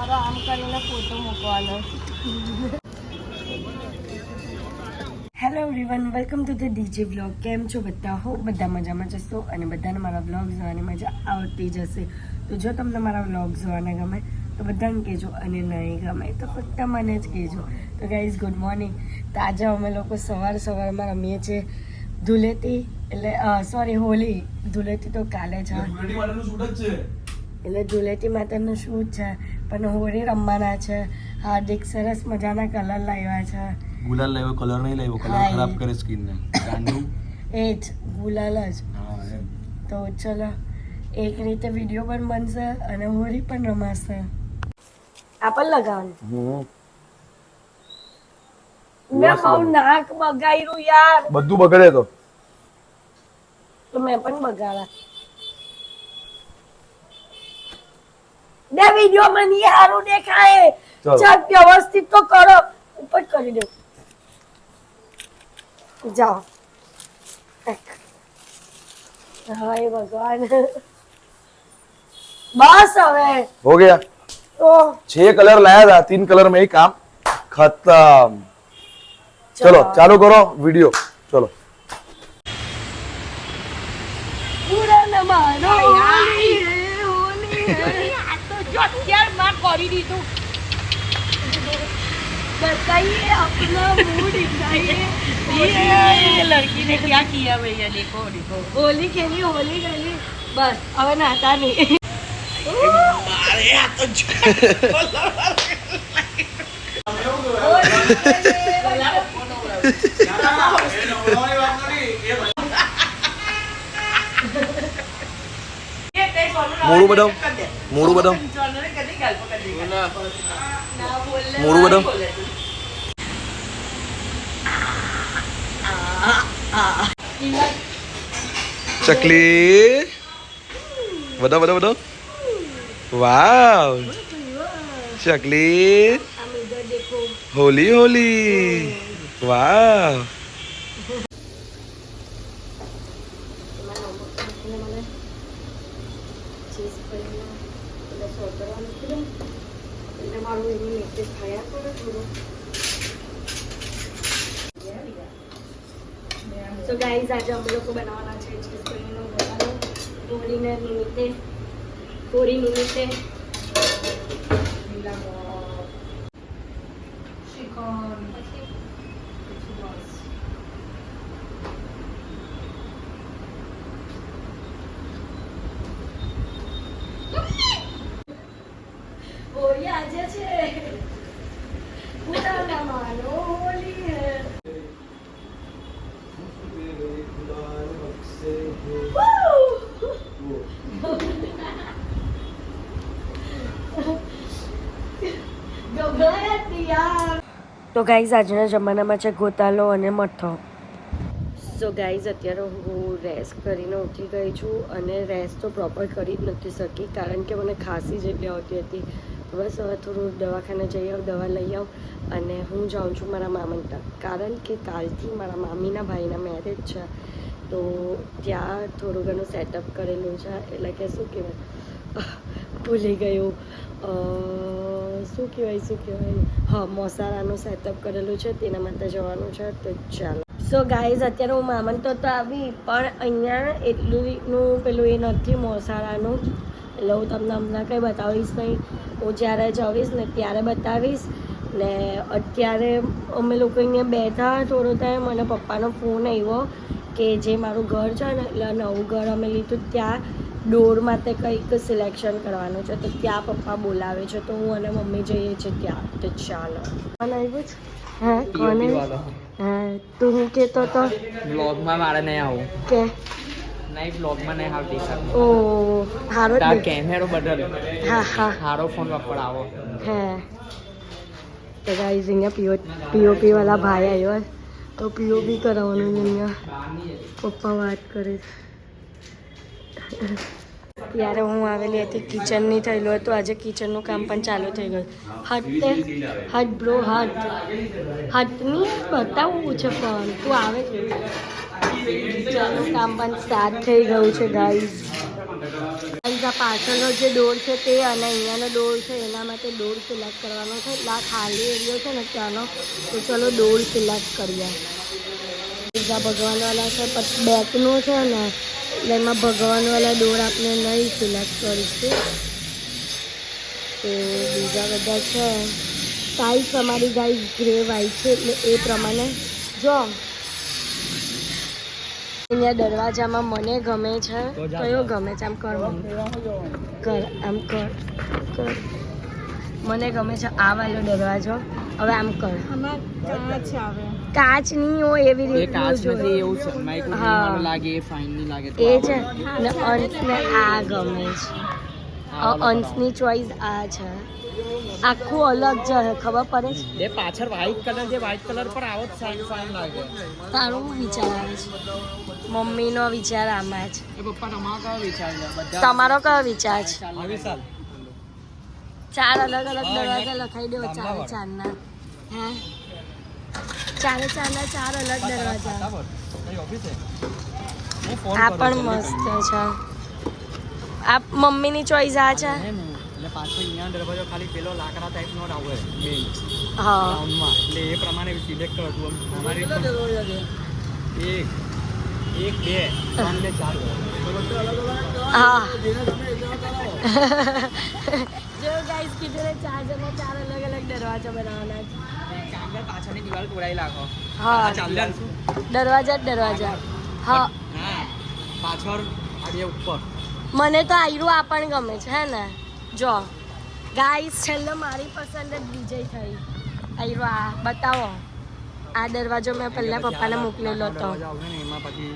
મારો આમ કરીને ફોટો મૂકવાનો. Hello everyone, welcome to the DJ vlog. કેમ છો બધા? હો બધા મજામાં જશો અને બધાને મારા વ્લોગ જોવાની મજા આવતી જશે. તો જો તમને મારા વ્લોગ જોવાના ગમે તો બધાને કહેજો, અને નહીં ગમે તો ફક્ત મને જ કહેજો. તો ગાઈઝ ગુડ મોર્નિંગ. તો આજે અમે લોકો સવારમાં રમીએ છીએ ધૂળેટી, એટલે સોરી હોલી. ધૂળેટી તો કાલે છે, એટલે ધૂળેટી માટેનું શૂટ છે, પણ હોળી રમવાના છે. હાર્દિક સરસ મજાના કલર લાવ્યા છે. ગુલાલ લાવ્યો, કલર નહીં લાવ્યો, કલર ખરાબ કરે સ્કિન ને. એ જ ગુલાલ જ. તો ચલો, એક રીતે વિડીયો પણ બનશે અને હોળી પણ રમાશે. આ પણ લગાવવાનું. મેં બહુ નાક બગાડ્યું યાર. બધું બગડે તો મેં પણ બગાડા. બે વિડીયો માં નહીં સારું દેખાય. ચાલ વ્યવસ્થિત તો કરો. ઉપર કરી દો. જાઓ. હાય ભગવાન. बस હવે हो गया. तो 6 कलर लाया था, 3 कलर में ही काम खत्म. चलो चालू करो वीडियो. चलो पूरा नमानो होली है आ तो जो यार मां કરી દીધું. बताइए अपना मूड दिखाइए. ये लड़की ने क्या किया भैया? देखो देखो, होली खेली बस. હવે નાતા નહીં. મારે આ તો मोड़ू बताओ, मोड़ू बताओ, मोड़ू बताओ. चकली बताओ बताओ बताओ. वाव चकली. होली होली. वाव. તો ગાઈઝ આજે અમે લોકો બનાવવાના છે ચીઝ પનીરનો ગોળાનો. હોળી નિમિત્તે હોળી આજે છે. પૂરા નમાનો હોલી હે. તો ગાઈઝ આજના જમાનામાં છે ગોતાલો અને મઠો. સો ગાઈઝ અત્યારે હું રેસ્ટ કરીને ઉઠી ગઈ છું, અને રેસ્ટ તો પ્રોપર કરી જ નથી શકી કારણ કે મને ખાંસી જેટલી આવતી હતી. બસ હવે થોડું દવાખાને જઈ આવું, દવા લઈ આવું, અને હું જાઉં છું મારા મામા ત્યાં, કારણ કે કાલથી મારા મામીના ભાઈના મેરેજ છે. તો ત્યાં થોડું ઘણું સેટઅપ કરેલું છે, એટલે કે શું કહેવાય, ભૂલી ગયું, શું કહેવાય, હા, મોસારાનું સેટઅપ કરેલું છે, તેના માટે જવાનું છે. તો ચાલો. સો ગાઈઝ અત્યારે હું મામન તો આવી, પણ અહીંયા એટલુંનું પેલું એ નથી મોસારાનું, એટલે હું તમને હમણાં કંઈ બતાવીશ નહીં. હું જ્યારે જવીશ ને ત્યારે બતાવીશ. ને અત્યારે અમે લોકો અહીંયા બેઠા થોડો ટાઈમ, મને પપ્પાનો ફોન આવ્યો કે જે મારું ઘર છે ને, એટલે નવું ઘર અમે લીધું, ત્યાં ડોર માટે કંઈક સિલેક્શન કરવાનું છે, તો ત્યાં પપ્પા બોલાવે છે. તો હું અને મમ્મી જઈએ છીએ ત્યાં. તો ચાલો. કોણ આવ્યું છે? હા, કોને? હા, તું હું કહેતો તો બ્લોગમાં મારે નહીં આવું કે નહીં, બ્લોગમાં નહીં આવતી સર. ઓ હારો તાર કેમેરો બદલ. હા હા હારો ફોન વાપરાવો. હે. તો ગાઈઝ અહીંયા પીઓપી વાળા ભાઈ આવ્યો, તો પીઓપી કરાવવાનું અહીંયા પપ્પા વાત કરે. ત્યારે હું આવેલી હતી, કિચનની થયેલું હતું, આજે કિચનનું કામ પણ ચાલુ થઈ ગયું. હાથ બ્રો હાથની બતાવવું છે, પણ તું આવે છે. કિચનનું કામ પણ સ્ટાર્ટ થઈ ગયું છે ગાઈઝ. આ પાછળનો જે ડોર છે તે અને અહીંયાનો ડોર છે એના માટે ડોર સિલેક્ટ કરવાનો છે. એટલે આ ખાલી એરિયો છે ને ત્યાંનો, તો ચલો ડોર સિલેક્ટ કરીએ. બીજા ભગવાનવાળા છે, પછી બેકનો છે ને એટલે એમાં ભગવાનવાળા ડોર આપણે નહીં સિલેક્ટ કરીશું. તો બીજા બધા છે સાઈઝ અમારી ગાય ગ્રે વાઇટ છે એટલે એ પ્રમાણે જો અહીંયા દરવાજામાં મને ગમે છે. કયો ગમે છે? આમ કર કર, આમ કર કર. મને ગમે છે આ વાળો દરવાજો. હવે આમ કર. કાચ નહીં હોય એવી એ રીતે કાચ નથી એવું છે માઇક્રો હા. લાગે એ ફાઇન નહીં લાગે તો એ છે ને અંશને આ ગમે છે. અંશની ચોઈસ આ છે. આખું અલગ છે, ખબર પડે છે? એ પાછળ વ્હાઈટ કલર જે વ્હાઈટ કલર પર આવો ફાઇન ફાઇન લાગે. તારો વિચાર આવે છે? મમ્મીનો વિચાર આમાં છે. એ પપ્પા તમારો કયો વિચાર છે? બધા તમારો કયો વિચાર છે? આવી સાલ 4 અલગ અલગ દરવાજા લખાઈ દો. 4 હે 4 અલગ દરવાજા. કઈ ઓફિસ છે? આ પણ મસ્ત છે. આ મમ્મીની ચોઈસ આ છે. એટલે પાછો અહીંયા દરવાજો ખાલી પેલો લાકડા ટાઈપનો જ આવે મેઇન હા રાઉન્ડમાં, એટલે એ પ્રમાણે સિલેક્ટ કરતું અમારે એક એક બે ત્રણ બે ચાર હા જો ગાઈસ કીધું ને 4 જણા 4 અલગ અલગ દરવાજા બનાવવાના છે. કાંગર પાછળની દિવાલ તોડાઈ લાખો. હા ચાલે દરવાજા હા. હા પાછળ આ બે ઉપર મને તો આયરું આ પણ ગમે છે હે ને. જો ગાઈસ છેલ્લે મારી પસંદ જ વિજય થઈ. આયરું આ બતાવો. આ દરવાજો મેં પહેલા પપ્પાને મોકલેલો હતો. દરવાજો આવશે ને એમાં પછી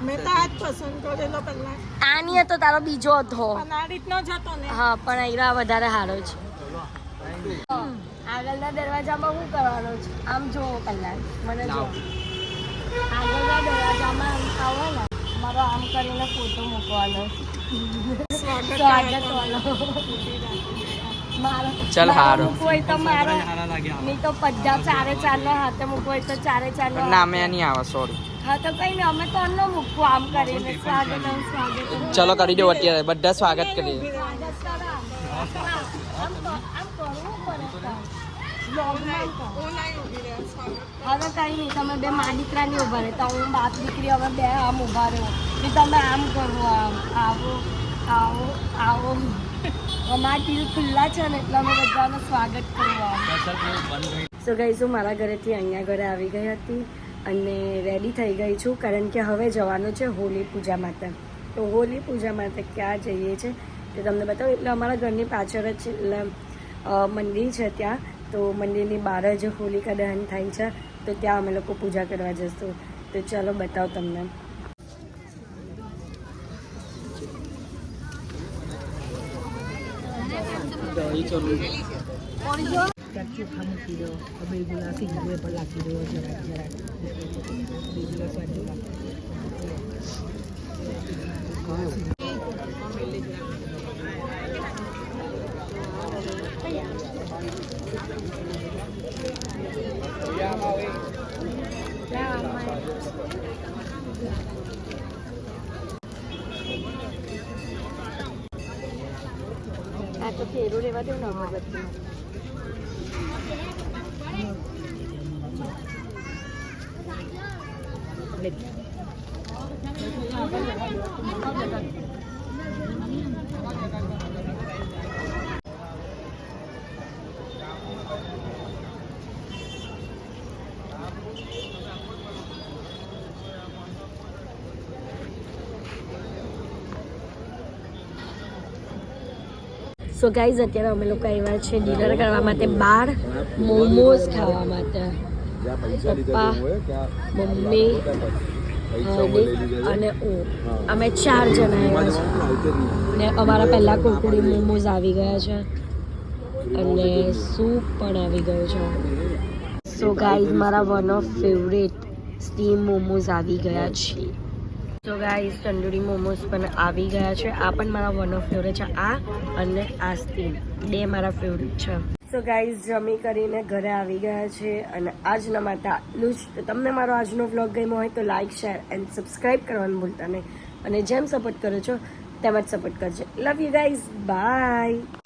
મેં તો આજ પસંદ કરેલો પહેલા, આ નહીં હતો, તારો બીજો હતો. પણ આ રીતનો જ હતો ને. હા પણ આયરા વધારે સારો છે. આગળના દરવાજામાં શું કરવાનું છે? આમ જોવો પહેલા મને જો. આગળના દરવાજામાં આમ આવો ને, મારો આમ કરીને ફોટો મૂકવાનો. સ્વાગત વાળો. મારો ચાલ હારો. મૂકવો હોય તો મારો, સારા લાગ્યા. નહીં તો બધા 4 ના હાથે મૂકવો હોય તો 4 નો. ના મેં નહીં આવે સોરી. હા તો કઈ નહીં, અમે તો અન્નો મૂકવું આમ કરીને. સ્વાગત ચલો કરી દો અત્યારે બધા સ્વાગત કરીએ. હવે કઈ નહીં, તમે બે મા દીકરા નહીં ઉભા રહે તો હું બાપ દીકરી અમે બે આમ ઉભા રહો કે તમે આમ કરો. આમ આવો આવો આવો. અમારા દિલ ખુલ્લા છે ને એટલે અમે બધાનું સ્વાગત કરવા. સો ગાઈસ હું મારા ઘરેથી અહીંયા ઘરે આવી ગઈ હતી અને રેડી થઈ ગઈ છું, કારણ કે હવે જવાનું છે હોલી પૂજા માટે. તો હોલી પૂજા માટે ક્યાં જઈએ છે તે તમને બતાવું. એટલે અમારા ઘરની પાછળ જ છે, એટલે મંદિર છે ત્યાં. તો મંદિરની બહાર જ હોલિકા દહન થાય છે, તો ત્યાં અમે લોકો પૂજા કરવા જઈશું. તો ચાલો બતાવો તમને. આ તો ફેરું લેવા દેવું ને અગરબત્તી. સો ગાઈઝ અત્યારે અમે લોકો આવ્યા છે ડિનર કરવા માટે બહાર, મોમોઝ ખાવા માટે. પપ્પા, મમ્મી, હાર્દિક અને હું, અમે 4 જણા આવ્યા છે. ને અમારા પહેલાં કુરકુરી મોમોઝ આવી ગયા છે અને સૂપ પણ આવી ગયો છે. સો ગાઈઝ મારા one of favourite steam momos આવી ગયા છે. તો ગાઈઝ તંદૂરી મોમોઝ પણ આવી ગયા છે. આ પણ મારા વન ઓફ ફેવરેટ છે. આ અને આ સ્ટીમ બે મારા ફેવરેટ છે. સો ગાઈઝ જમી કરીને ઘરે આવી ગયા છે અને આજના માટે આટલું જ. તો તમને મારો આજનો વ્લોગ ગમ્યો હોય તો લાઇક, શેર એન્ડ સબસ્ક્રાઈબ કરવાનું ભૂલતા નહીં. અને જેમ સપોર્ટ કરો છો તેમજ સપોર્ટ કરજો. Love you guys, by.